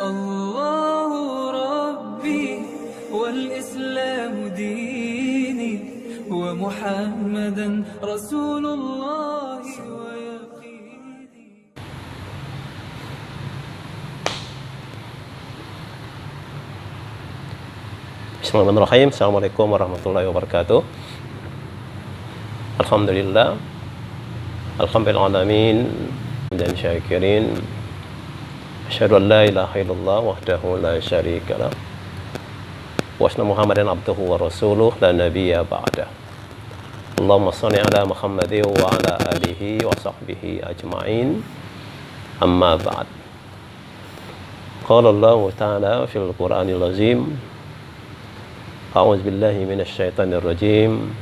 الله ربي والإسلام ديني ومحمدا رسول الله ويقيني. Bismillahirrahmanirrahim. Assalamualaikum warahmatullahi wabarakatuh. Alhamdulillah, alhamdulillahalamin dan syakirin. Asyhadu an la ilaha illallah wahdahu la syarika lah wa asyhadu Muhammadan abduhu wa rasuluh la nabiyya ba'dah. Allahumma shalli ala Muhammadin wa ala alihi wa sahbihi ajma'in. Amma ba'd. Qala Allah ta'ala fil Qur'anil azim. A'udzu billahi minasy syaithanir rajim.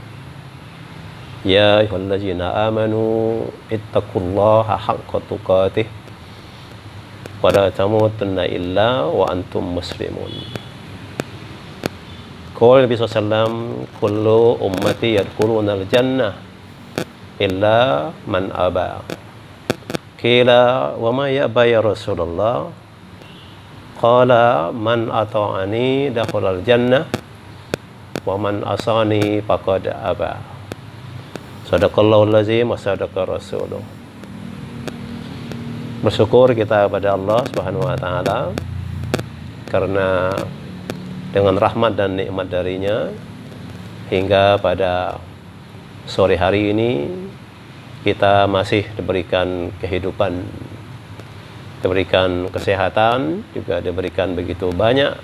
Ya ayyuhallazina amanu ittaqullaha haqqa tuqatih wa la tamutunna illa wa antum muslimun. Qala Nabi sallallahu kullu ummati yadkhulunal jannah illa man aba. Qila wa ma ya'ba ya Rasulullah? Qala man ata'ani dakhalal jannah wa man asani faqad aba. Sadaqallahul azim wa sadaqa rasuluh. Bersyukur kita pada Allah Subhanahu wa taala karena dengan rahmat dan nikmat darinya hingga pada sore hari ini kita masih diberikan kehidupan, diberikan kesehatan, juga diberikan begitu banyak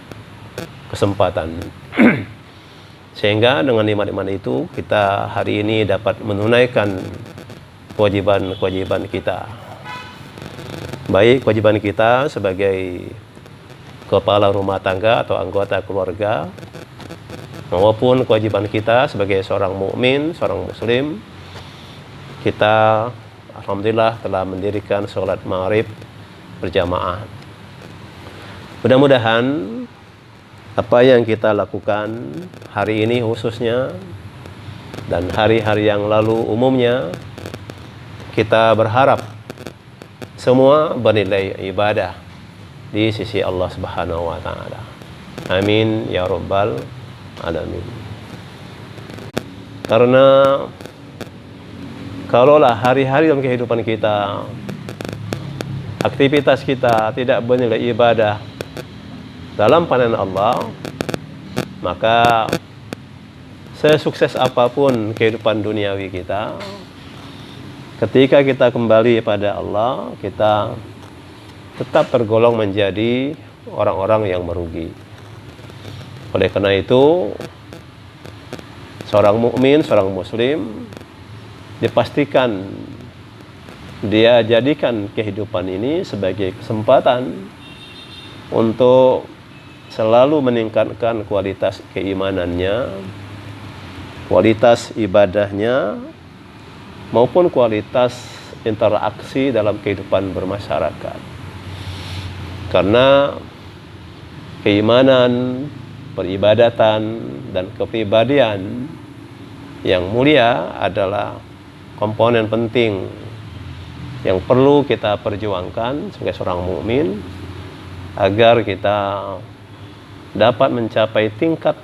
kesempatan. Sehingga dengan nikmat-nikmat itu kita hari ini dapat menunaikan kewajiban-kewajiban kita. Baik kewajiban kita sebagai kepala rumah tangga atau anggota keluarga, maupun kewajiban kita sebagai seorang mukmin, seorang muslim. Kita alhamdulillah telah mendirikan sholat maghrib berjamaah. Mudah-mudahan apa yang kita lakukan hari ini khususnya dan hari-hari yang lalu umumnya, kita berharap semua bernilai ibadah di sisi Allah Subhanahu wa taala. Amin ya rabbal alamin. Karena kalaulah hari-hari dalam kehidupan kita, aktivitas kita tidak bernilai ibadah dalam pandangan Allah, maka sesukses apapun kehidupan duniawi kita, ketika kita kembali pada Allah, kita tetap tergolong menjadi orang-orang yang merugi. Oleh karena itu, seorang mukmin, seorang muslim dipastikan dia jadikan kehidupan ini sebagai kesempatan untuk selalu meningkatkan kualitas keimanannya, kualitas ibadahnya, maupun kualitas interaksi dalam kehidupan bermasyarakat. Karena keimanan, peribadatan, dan kepribadian yang mulia adalah komponen penting yang perlu kita perjuangkan sebagai seorang mukmin agar kita dapat mencapai tingkat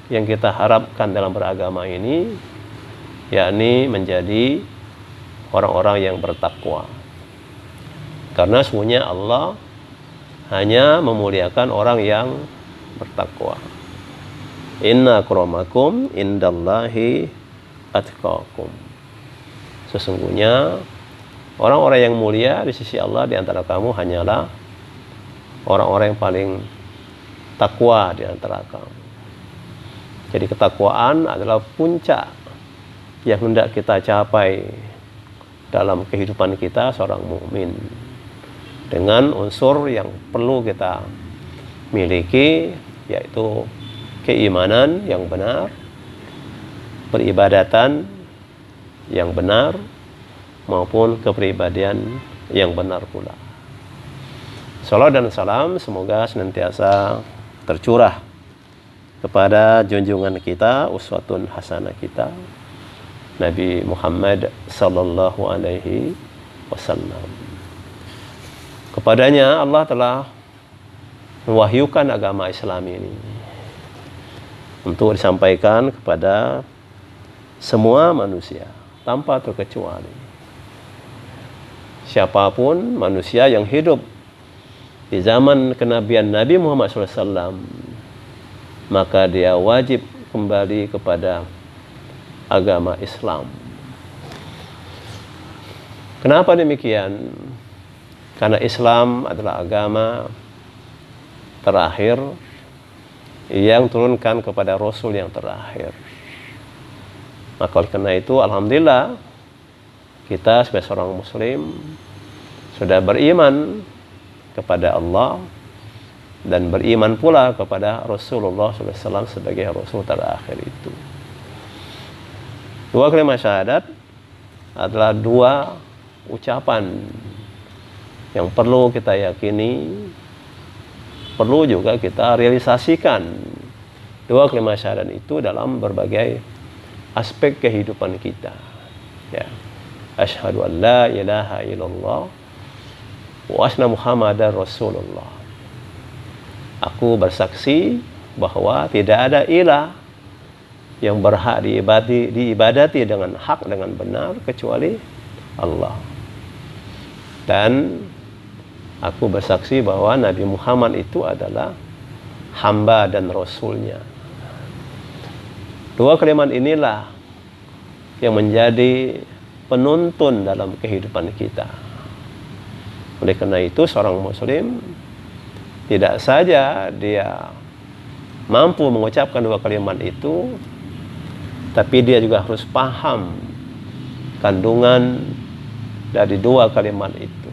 yang kita harapkan dalam beragama ini, yakni menjadi orang-orang yang bertakwa. Karena sesungguhnya Allah hanya memuliakan orang yang bertakwa. Inna akramakum indallahi atqakum. Sesungguhnya orang-orang yang mulia di sisi Allah di antara kamu hanyalah orang-orang yang paling takwa di antara kamu. Jadi ketakwaan adalah puncak yang hendak kita capai dalam kehidupan kita seorang mukmin, dengan unsur yang perlu kita miliki, yaitu keimanan yang benar, peribadatan yang benar, maupun kepribadian yang benar pula. Salawat dan salam semoga senantiasa tercurah kepada junjungan kita, uswatun hasanah kita, Nabi Muhammad sallallahu alaihi wasallam. Kepadanya Allah telah mewahyukan agama Islam ini untuk disampaikan kepada semua manusia tanpa terkecuali. Siapapun manusia yang hidup di zaman kenabian Nabi Muhammad SAW, maka dia wajib kembali kepada agama Islam. Kenapa demikian? Karena Islam adalah agama terakhir yang turunkan kepada Rasul yang terakhir. Maka oleh karena itu, alhamdulillah, kita sebagai seorang Muslim sudah beriman kepada Allah dan beriman pula kepada Rasulullah SAW sebagai Rasul terakhir itu. Dua kalimat syahadat adalah dua ucapan yang perlu kita yakini, perlu juga kita realisasikan. Dua kalimat syahadat itu dalam berbagai aspek kehidupan kita. Ya. Asyhadu an la ilaha illallah wa asyhadu Muhammadar Rasulullah. Aku bersaksi bahwa tidak ada ilah yang berhak diibadati dengan hak, dengan benar, kecuali Allah. Dan aku bersaksi bahwa Nabi Muhammad itu adalah hamba dan Rasulnya. Dua kalimat inilah yang menjadi penuntun dalam kehidupan kita. Oleh karena itu, seorang Muslim tidak saja dia mampu mengucapkan dua kalimat itu, tapi dia juga harus paham kandungan dari dua kalimat itu.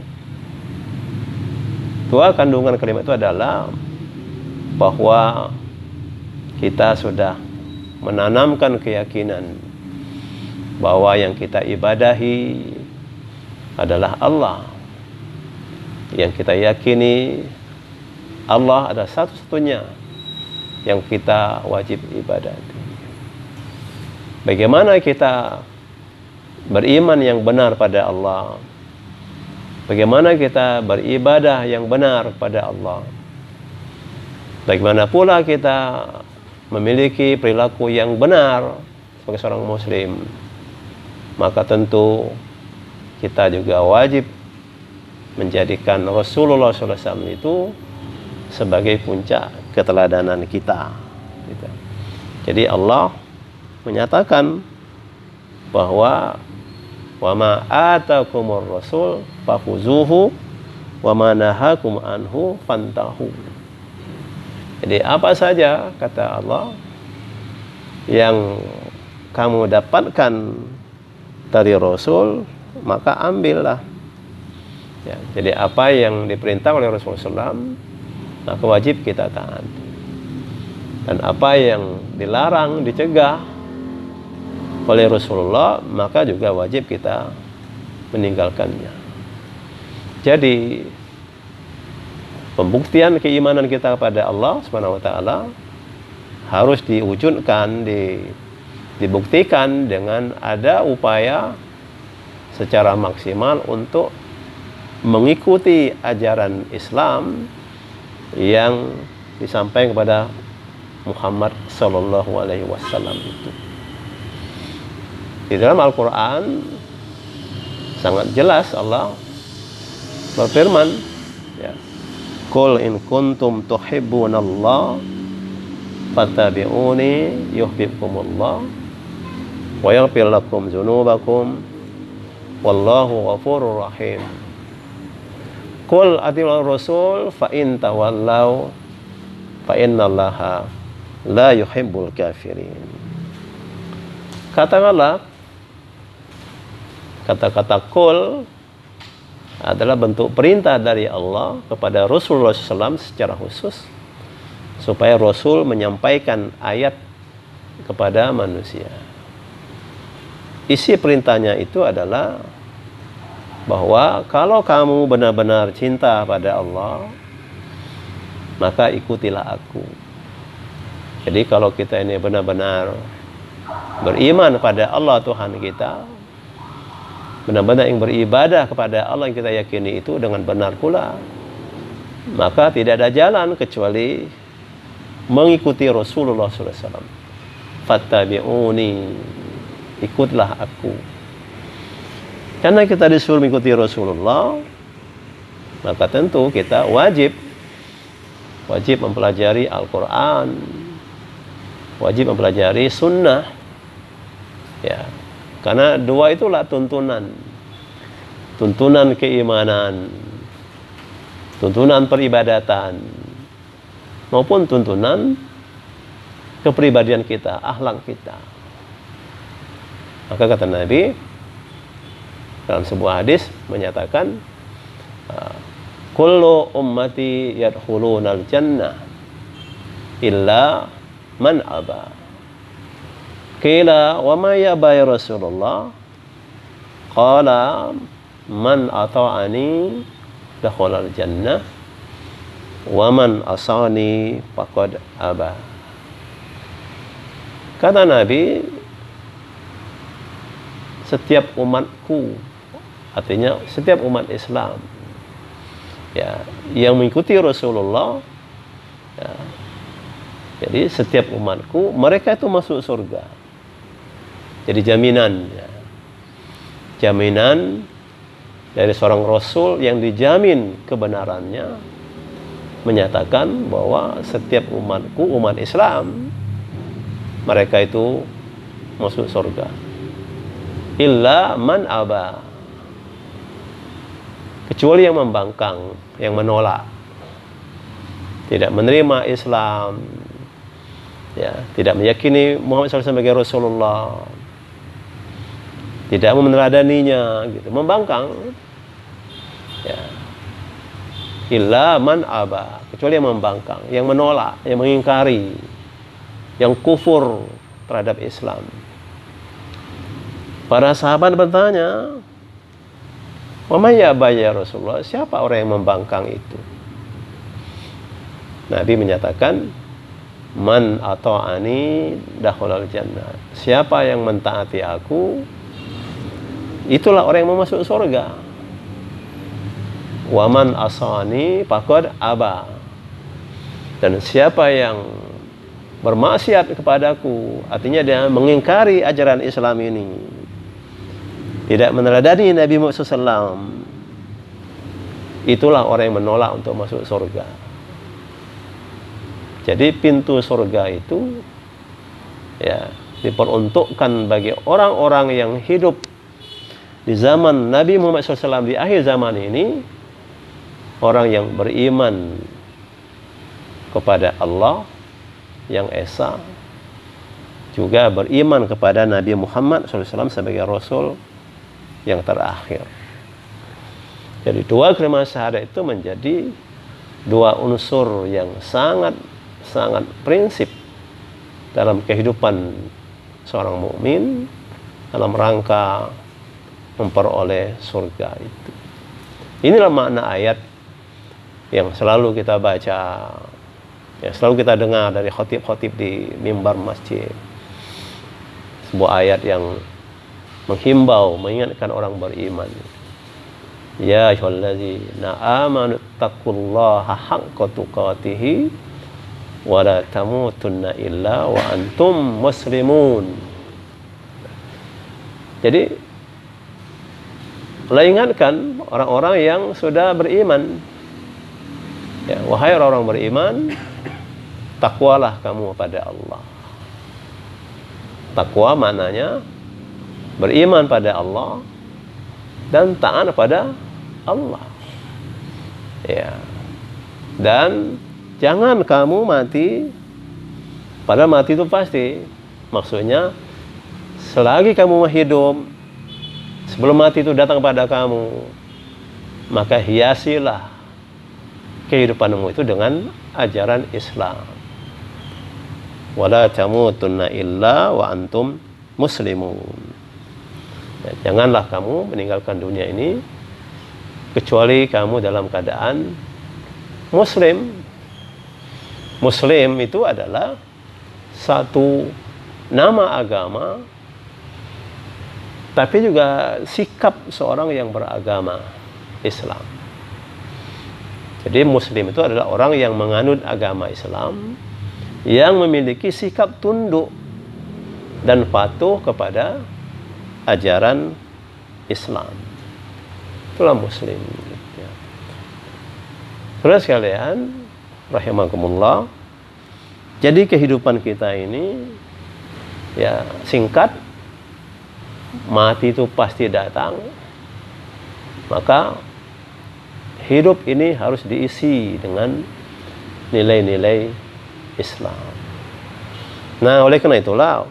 Dua kandungan kalimat itu adalah bahwa kita sudah menanamkan keyakinan bahwa yang kita ibadahi adalah Allah. Yang kita yakini Allah adalah satu-satunya yang kita wajib ibadati. Bagaimana kita beriman yang benar pada Allah? Bagaimana kita beribadah yang benar pada Allah? Bagaimana pula kita memiliki perilaku yang benar sebagai seorang Muslim? Maka tentu kita juga wajib menjadikan Rasulullah SAW itu sebagai puncak keteladanan kita. Jadi Allah menyatakan bahwa wa ma atakumur rasul fakhuzuhu wa ma nahakum anhu fantahu. Jadi apa saja, kata Allah, yang kamu dapatkan dari Rasul, maka ambillah. Ya, jadi apa yang diperintah oleh Rasulullah SAW, maka wajib kita taat. Dan apa yang dilarang, dicegah oleh Rasulullah, maka juga wajib kita meninggalkannya. Jadi pembuktian keimanan kita kepada Allah Subhanahu wa taala harus diwujudkan, dibuktikan dengan ada upaya secara maksimal untuk mengikuti ajaran Islam yang disampaikan kepada Muhammad sallallahu alaihi wasallam itu. Di dalam Al-Qur'an sangat jelas Allah berfirman, ya, Qul in kuntum tuhibbunallah fattabi'uni yuhibbukumullah wa yaghfir lakum dzunubakum wallahu ghafurur rahim. Qul atii'ur rasul fa in tawallaw fa innallaha la yuhibbul kafirin. Katakanlah, kata-kata qul adalah bentuk perintah dari Allah kepada Rasulullah SAW secara khusus, supaya Rasul menyampaikan ayat kepada manusia. Isi perintahnya itu adalah bahwa kalau kamu benar-benar cinta pada Allah, maka ikutilah aku. Jadi kalau kita ini benar-benar beriman pada Allah Tuhan kita, benar-benar yang beribadah kepada Allah yang kita yakini itu dengan benar pula, maka tidak ada jalan kecuali mengikuti Rasulullah SAW. Fattabi'uni, ikutlah aku. Karena kita disuruh mengikuti Rasulullah, maka tentu kita wajib mempelajari Al-Quran, wajib mempelajari Sunnah, ya. Karena dua itulah tuntunan keimanan, tuntunan peribadatan, maupun tuntunan kepribadian kita, akhlak kita. Maka kata Nabi dalam sebuah hadis menyatakan, kullu ummati yadkhulunal jannah illa man aba. Qila wa ma yaba ya Rasulullah? Qala man ata'ani dakhalal jannah wa man asani faqad aba. Kata Nabi, setiap umatku, artinya setiap umat Islam, ya, yang mengikuti Rasulullah, ya, jadi setiap umatku mereka itu masuk surga. Jadi jaminan, ya, jaminan dari seorang Rasul yang dijamin kebenarannya, menyatakan bahwa setiap umatku, umat Islam, mereka itu masuk surga. Illa man aba, kecuali yang membangkang, yang menolak, tidak menerima Islam, ya, tidak meyakini Muhammad SAW sebagai Rasulullah, tidak meneladaninya, gitu, membangkang, ya. Illa man aba, kecuali yang membangkang, yang menolak, yang mengingkari, yang kufur terhadap Islam. Para sahabat bertanya, wa may yaba ya Rasulullah, siapa orang yang membangkang itu? Nabi menyatakan, man ata'ani dakhalal jannah, siapa yang mentaati aku, itulah orang yang mau masuk surga. Wa man asani faqad aba, dan siapa yang bermaksiat kepadaku, artinya dia mengingkari ajaran Islam ini, tidak meneladani Nabi Muhammad SAW, itulah orang yang menolak untuk masuk surga. Jadi pintu surga itu, ya, diperuntukkan bagi orang-orang yang hidup di zaman Nabi Muhammad SAW di akhir zaman ini, orang yang beriman kepada Allah yang Esa, juga beriman kepada Nabi Muhammad SAW sebagai Rasul yang terakhir. Jadi dua kalimat syahadat itu menjadi dua unsur yang sangat prinsip dalam kehidupan seorang mukmin dalam rangka memperoleh surga itu. Inilah makna ayat yang selalu kita baca, ya, selalu kita dengar dari khotib-khotib di mimbar masjid. Sebuah ayat yang menghimbau, mengingatkan orang beriman. Ya ayyuhallazina amanu taqullaha haqqa tuqatih wa la tamutunna illa wa antum muslimun. Jadi Allah ingatkan orang-orang yang sudah beriman, ya, wahai orang-orang beriman, takwalah kamu pada Allah. Takwa maknanya beriman pada Allah dan taat pada Allah, ya. Dan jangan kamu mati, padahal mati itu pasti. Maksudnya selagi kamu hidup, sebelum mati itu datang pada kamu, maka hiasilah kehidupanmu itu dengan ajaran Islam. Wala tamutunna illa wa antum muslimun. Ya, janganlah kamu meninggalkan dunia ini kecuali kamu dalam keadaan muslim. Muslim itu adalah satu nama agama, tapi juga sikap seorang yang beragama Islam. Jadi muslim itu adalah orang yang menganut agama Islam, yang memiliki sikap tunduk dan patuh kepada ajaran Islam. Itulah muslim. Saudara sekalian, rahimakumullah. Jadi kehidupan kita ini ya singkat, mati itu pasti datang. Maka hidup ini harus diisi dengan nilai-nilai Islam. Nah, oleh karena itulah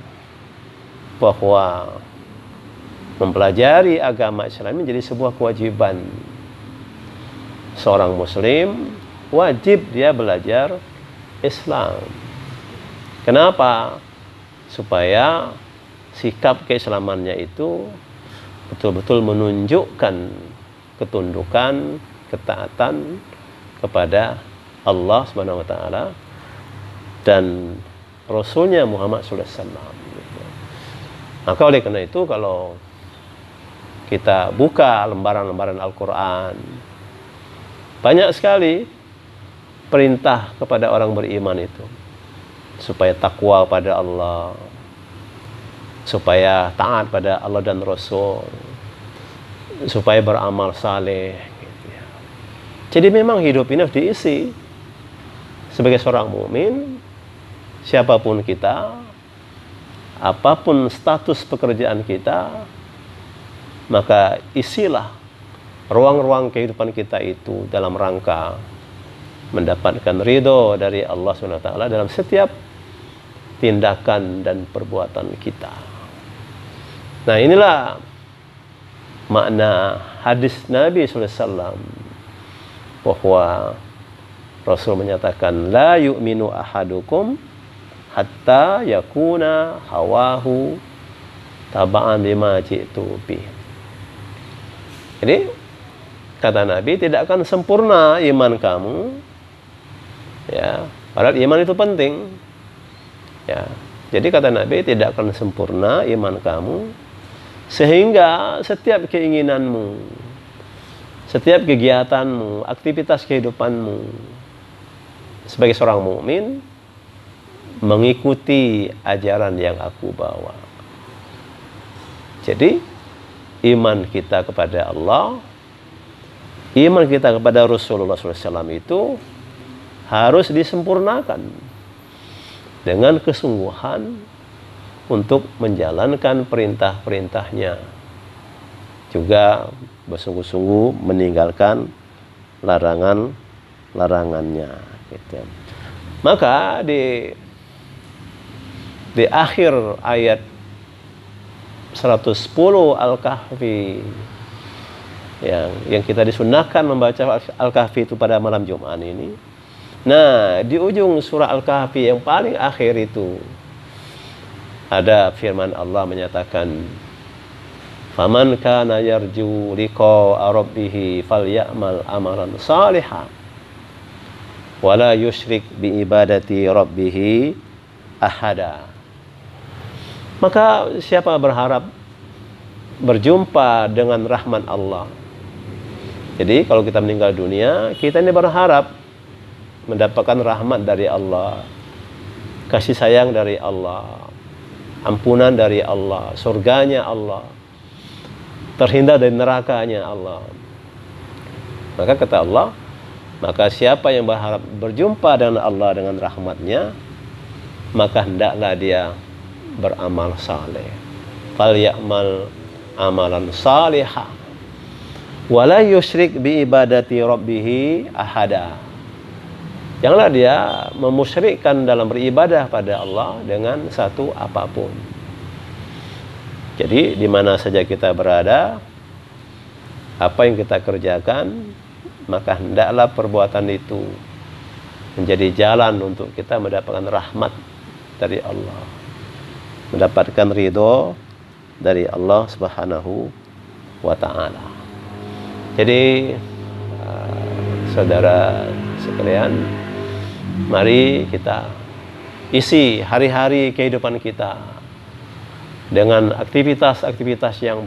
bahwa mempelajari agama Islam menjadi sebuah kewajiban. Seorang muslim wajib dia belajar Islam. Kenapa? Supaya sikap keislamannya itu betul-betul menunjukkan ketundukan, ketaatan kepada Allah Subhanahu wa taala dan Rasulnya Muhammad sallallahu alaihi wasallam. Maka oleh karena itu kalau kita buka lembaran-lembaran Al-Qur'an, banyak sekali perintah kepada orang beriman itu supaya takwa pada Allah, supaya taat pada Allah dan Rasul, supaya beramal saleh. Jadi memang hidup ini harus diisi. Sebagai seorang mukmin, siapapun kita, apapun status pekerjaan kita, maka isilah ruang-ruang kehidupan kita itu dalam rangka mendapatkan ridho dari Allah SWT dalam setiap tindakan dan perbuatan kita. Nah, inilah makna hadis Nabi SAW bahwa Rasul menyatakan la yu'minu ahadukum hatta yakuna hawahu taba'an lima ji'tu bih. Jadi kata Nabi, tidak akan sempurna iman kamu, ya. Padahal iman itu penting, ya. Jadi kata Nabi, tidak akan sempurna iman kamu sehingga setiap keinginanmu, setiap kegiatanmu, aktivitas kehidupanmu sebagai seorang mukmin mengikuti ajaran yang aku bawa. Jadi iman kita kepada Allah, iman kita kepada Rasulullah SAW itu harus disempurnakan dengan kesungguhan untuk menjalankan perintah-perintahnya, juga bersungguh-sungguh meninggalkan larangannya. Gitu. Maka di akhir ayat 110 Al-Kahfi yang kita disunahkan membaca Al-Kahfi itu pada malam Jumat ini. Nah, di ujung surah Al-Kahfi yang paling akhir itu ada firman Allah menyatakan, "Faman kana yarju liqa'a rabbih falyamal amalan shalihan wa la yusyrik bi ibadati rabbih ahada." Maka siapa berharap berjumpa dengan rahmat Allah. Jadi kalau kita meninggal dunia, kita ini berharap mendapatkan rahmat dari Allah, kasih sayang dari Allah, ampunan dari Allah, surganya Allah, terhindar dari nerakanya Allah. Maka kata Allah, maka siapa yang berharap berjumpa dengan Allah dengan rahmatnya, maka hendaklah dia beramal saleh. Fal ya'mal amalan salihah wala yusyrik bi ibadati rabbih ahada. Janganlah dia memusyrikkan dalam beribadah pada Allah dengan satu apapun. Jadi di mana saja kita berada, apa yang kita kerjakan, maka hendaklah perbuatan itu menjadi jalan untuk kita mendapatkan rahmat dari Allah, mendapatkan ridho dari Allah Subhanahu wa ta'ala. Jadi saudara sekalian, mari kita isi hari-hari kehidupan kita dengan aktivitas-aktivitas yang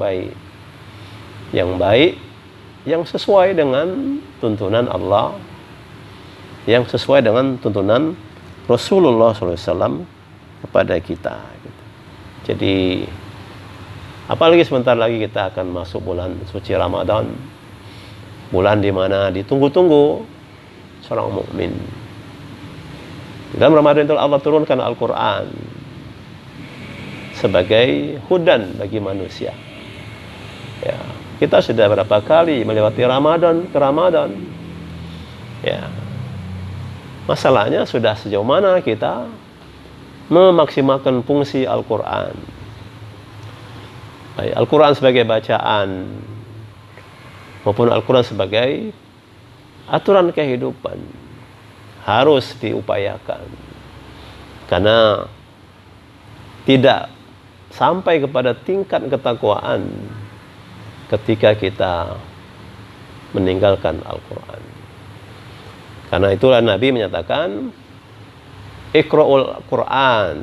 baik, yang sesuai dengan tuntunan Allah yang sesuai dengan tuntunan Rasulullah SAW kepada kita. Jadi apalagi sebentar lagi kita akan masuk bulan suci Ramadan, bulan di mana ditunggu-tunggu seorang mukmin. Di dalam Ramadan itu Allah turunkan Al-Quran sebagai hudan bagi manusia. Ya, kita sudah berapa kali melewati Ramadan ke Ramadan. Ya, masalahnya sudah sejauh mana kita memaksimalkan fungsi Al-Quran. Baik Al-Quran sebagai bacaan maupun Al-Quran sebagai aturan kehidupan harus diupayakan, karena tidak sampai kepada tingkat ketakwaan ketika kita meninggalkan Al-Quran. Karena itulah Nabi menyatakan Iqra'ul Quran,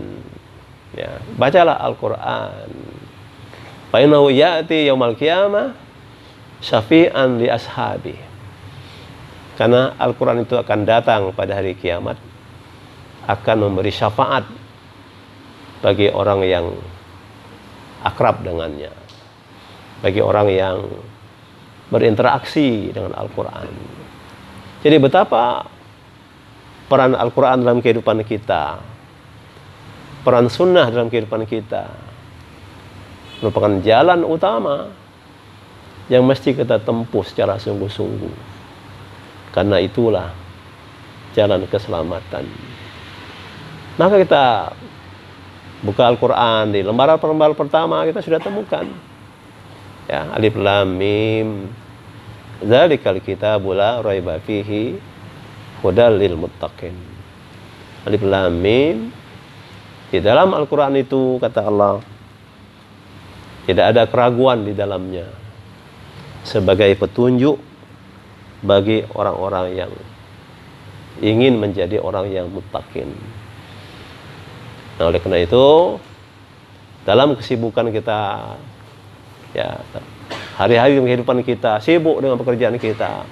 ya, bacalah Al-Quran. Fa innahu ya'ti yaumal qiyamah syafi'an li ashabi. Karena Al-Quran itu akan datang pada hari kiamat, akan memberi syafaat bagi orang yang akrab dengannya, bagi orang yang berinteraksi dengan Al-Quran. Jadi betapa peran Al-Quran dalam kehidupan kita, peran sunnah dalam kehidupan kita, merupakan jalan utama yang mesti kita tempuh secara sungguh-sungguh. Karena itulah jalan keselamatan. Maka kita buka Al-Quran di lembaran pertama, kita sudah temukan, ya, Alif Lam Mim, Dzalikal kitabu la raiba fihi hudal lil muttaqin. Alif Lam Mim, di dalam Al-Quran itu kata Allah tidak ada keraguan di dalamnya, sebagai petunjuk bagi orang-orang yang ingin menjadi orang yang muttaqin. Nah, oleh karena itu, dalam kesibukan kita, ya, hari-hari kehidupan kita sibuk dengan pekerjaan kita,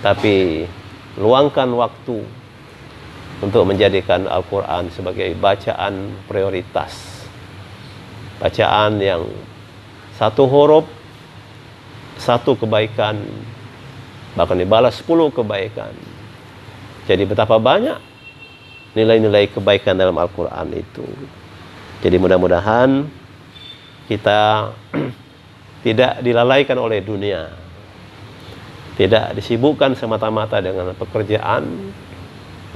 tapi luangkan waktu untuk menjadikan Al-Quran sebagai bacaan prioritas, bacaan yang satu huruf satu kebaikan bahkan dibalas 10 kebaikan. Jadi betapa banyak nilai-nilai kebaikan dalam Al-Quran itu. Jadi mudah-mudahan kita tidak dilalaikan oleh dunia, tidak disibukkan semata-mata dengan pekerjaan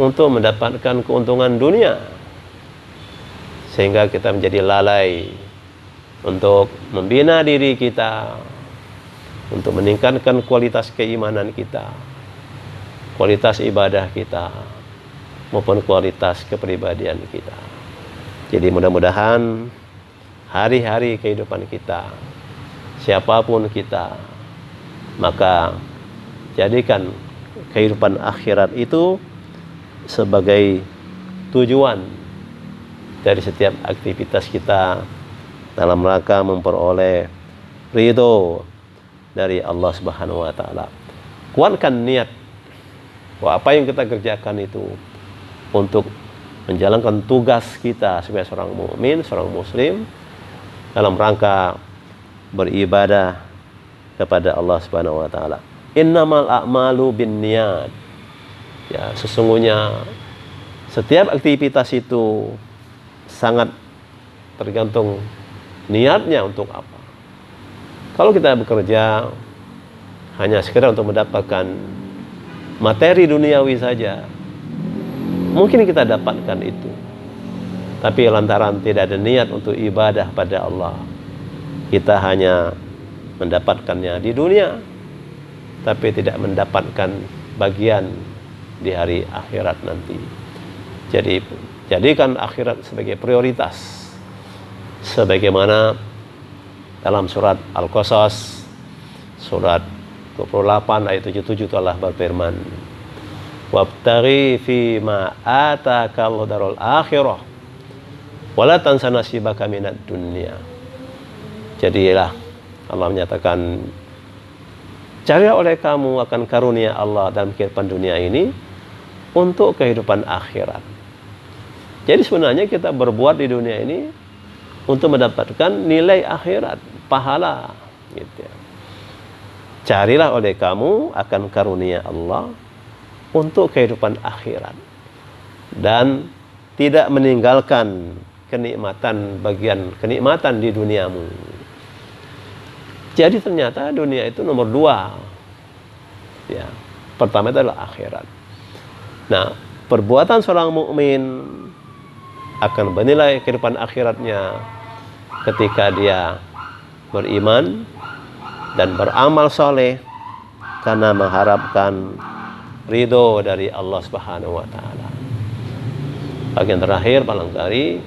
untuk mendapatkan keuntungan dunia, sehingga kita menjadi lalai untuk membina diri kita, untuk meningkatkan kualitas keimanan kita, kualitas ibadah kita, maupun kualitas kepribadian kita. Jadi mudah-mudahan hari-hari kehidupan kita, siapapun kita, maka jadikan kehidupan akhirat itu sebagai tujuan dari setiap aktivitas kita dalam rangka memperoleh ridho dari Allah Subhanahu wa taala. Kuatkan niat bahwa apa yang kita kerjakan itu untuk menjalankan tugas kita sebagai seorang mukmin, seorang muslim dalam rangka beribadah kepada Allah Subhanahu wa taala. Innamal a'malu binniyat. Ya, sesungguhnya setiap aktivitas itu sangat tergantung niatnya untuk apa. Kalau kita bekerja hanya sekedar untuk mendapatkan materi duniawi saja, mungkin kita dapatkan itu. Tapi lantaran tidak ada niat untuk ibadah pada Allah, kita hanya mendapatkannya di dunia, tapi tidak mendapatkan bagian di hari akhirat nanti. Jadi jadikan akhirat sebagai prioritas, sebagaimana dalam surat Al-Qasas surat 28 ayat 77 Allah berfirman, wabtaghi fi ma ataka Allahu darul akhirah wala tansa nasibaka minad dunya. Jadilah, Allah menyatakan, cari oleh kamu akan karunia Allah dalam kehidupan dunia ini, untuk kehidupan akhirat. Jadi sebenarnya kita berbuat di dunia ini untuk mendapatkan nilai akhirat, pahala gitu ya. Carilah oleh kamu akan karunia Allah untuk kehidupan akhirat dan tidak meninggalkan bagian kenikmatan di duniamu. Jadi ternyata dunia itu nomor 2. Ya, pertama adalah akhirat. Nah, perbuatan seorang mukmin akan bernilai kehidupan akhiratnya ketika dia beriman dan beramal soleh karena mengharapkan ridho dari Allah Subhanahu wa taala. Bagian terakhir barangkali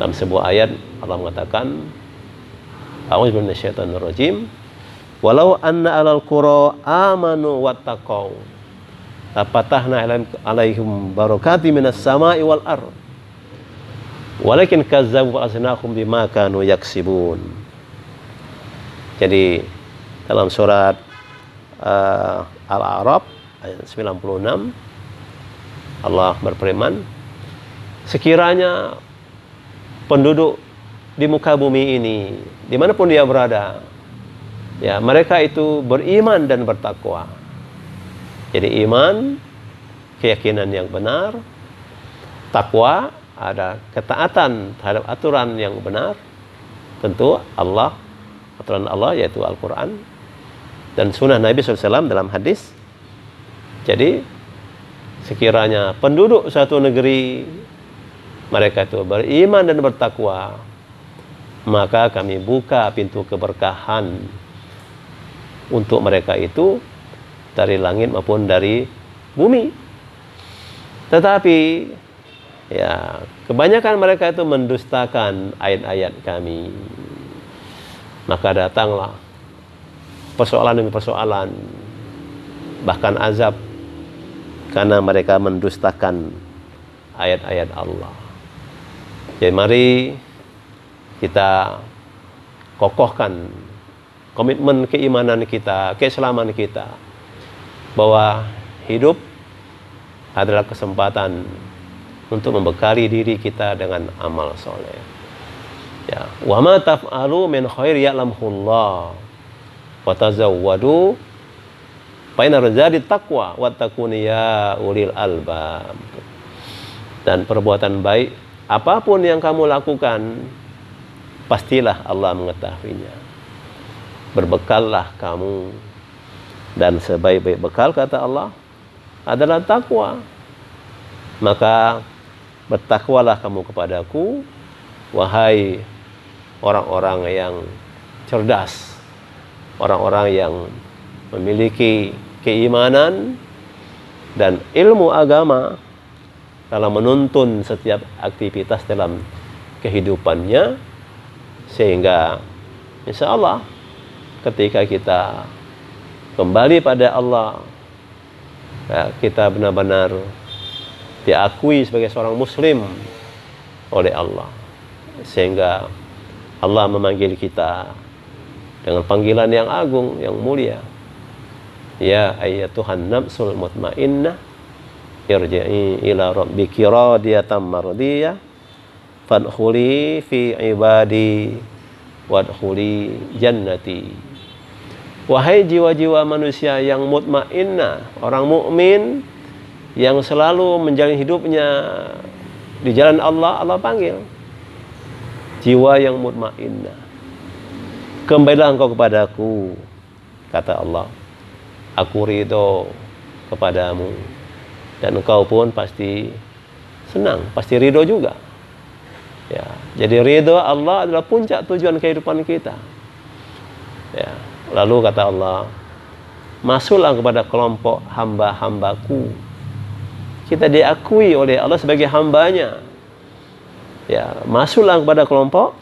dalam sebuah ayat Allah mengatakan, A'udzu billahi minasyaitonir rajim, walau anna alal qura amanu wattaqau lafatahna alaihim barakati minas sama'i wal ardh walakin kazzabu fa'aznahum bima kanu yaksibun. Jadi dalam surat Al-A'raf ayat 96 Allah berfirman, sekiranya penduduk di muka bumi ini dimanapun dia berada, ya mereka itu beriman dan bertakwa. Jadi iman, keyakinan yang benar, takwa, ada ketaatan terhadap aturan yang benar, tentu Allah, aturan Allah yaitu Al-Quran dan sunnah Nabi SAW dalam hadis. Jadi sekiranya penduduk suatu negeri mereka itu beriman dan bertakwa, maka kami buka pintu keberkahan untuk mereka itu dari langit maupun dari bumi. Tetapi ya, kebanyakan mereka itu mendustakan ayat-ayat kami. Maka datanglah persoalan demi persoalan, bahkan azab karena mereka mendustakan ayat-ayat Allah. Jadi mari kita kokohkan komitmen keimanan kita, keislaman kita, bahwa hidup adalah kesempatan untuk membekali diri kita dengan amal soleh. Ya, wa ma taf'alu min khair ya'lamhullah wa tazawwadu fa inna rizadi taqwa wattaquni ya ulil albab. Dan perbuatan baik apapun yang kamu lakukan, pastilah Allah mengetahuinya. Berbekallah kamu, dan sebaik-baik bekal kata Allah adalah takwa. Maka bertakwalah kamu kepadaku, wahai orang-orang yang cerdas, orang-orang yang memiliki keimanan dan ilmu agama dalam menuntun setiap aktivitas dalam kehidupannya, sehingga insya Allah ketika kita kembali pada Allah, ya, kita benar-benar diakui sebagai seorang muslim oleh Allah, sehingga Allah memanggil kita dengan panggilan yang agung, yang mulia. Ya ayyatuhan nafsul mutmainnah irji'i ila rabbiki radiyatan mardiyah fadkhuli fi ibadi wadkhuli jannati. Wahai jiwa-jiwa manusia yang mutmainnah, orang mukmin yang selalu menjalani hidupnya di jalan Allah, Allah panggil jiwa yang mutmainnah. Kembalilah engkau kepadaku, kata Allah, aku ridho kepadamu, dan engkau pun pasti senang, pasti ridho juga. Ya, jadi ridho Allah adalah puncak tujuan kehidupan kita. Ya, lalu kata Allah, masuklah kepada kelompok hamba-hambaku. Kita diakui oleh Allah sebagai hambanya. Ya, masuklah kepada kelompok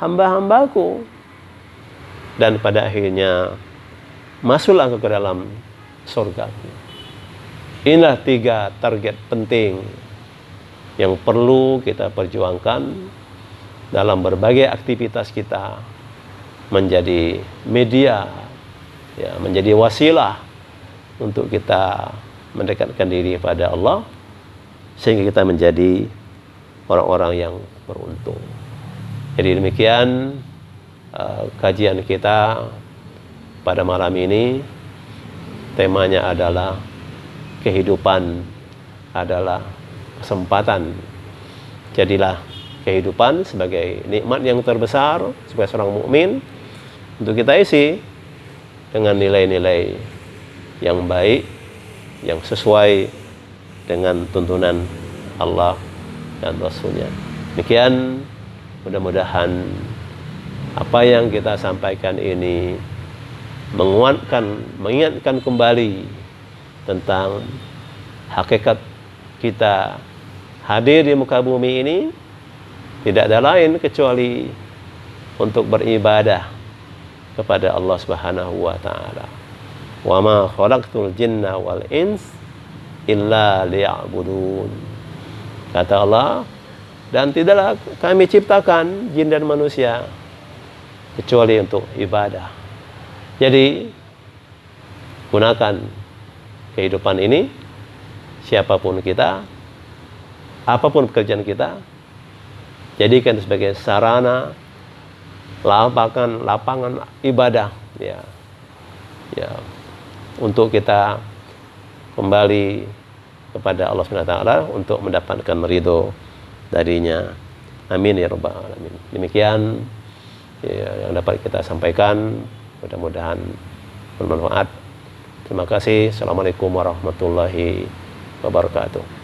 hamba-hambaku. Dan pada akhirnya masuklah ke dalam surgaku. Inilah 3 target penting yang perlu kita perjuangkan dalam berbagai aktivitas kita, menjadi media, ya, menjadi wasilah untuk kita mendekatkan diri kepada Allah, sehingga kita menjadi orang-orang yang beruntung. Jadi demikian kajian kita pada malam ini. Temanya adalah kehidupan adalah kesempatan. Jadilah kehidupan sebagai nikmat yang terbesar sebagai seorang mukmin untuk kita isi dengan nilai-nilai yang baik, yang sesuai dengan tuntunan Allah dan Rasul-Nya. Demikian, mudah-mudahan apa yang kita sampaikan ini mengingatkan kembali tentang hakikat kita hadir di muka bumi ini tidak ada lain kecuali untuk beribadah kepada Allah Subhanahu wa taala. Wa ma khalaqtul jinna wal ins illa liya'budun. Kata Allah, dan tidaklah kami ciptakan jin dan manusia kecuali untuk ibadah. Jadi gunakan kehidupan ini, siapapun kita, apapun pekerjaan kita, jadikan sebagai sarana lapangan ibadah ya untuk kita kembali kepada Allah SWT untuk mendapatkan ridho darinya. Amin ya rabbal alamin. Demikian ya, yang dapat kita sampaikan, mudah-mudahan bermanfaat. Terima kasih. Assalamualaikum warahmatullahi wabarakatuh.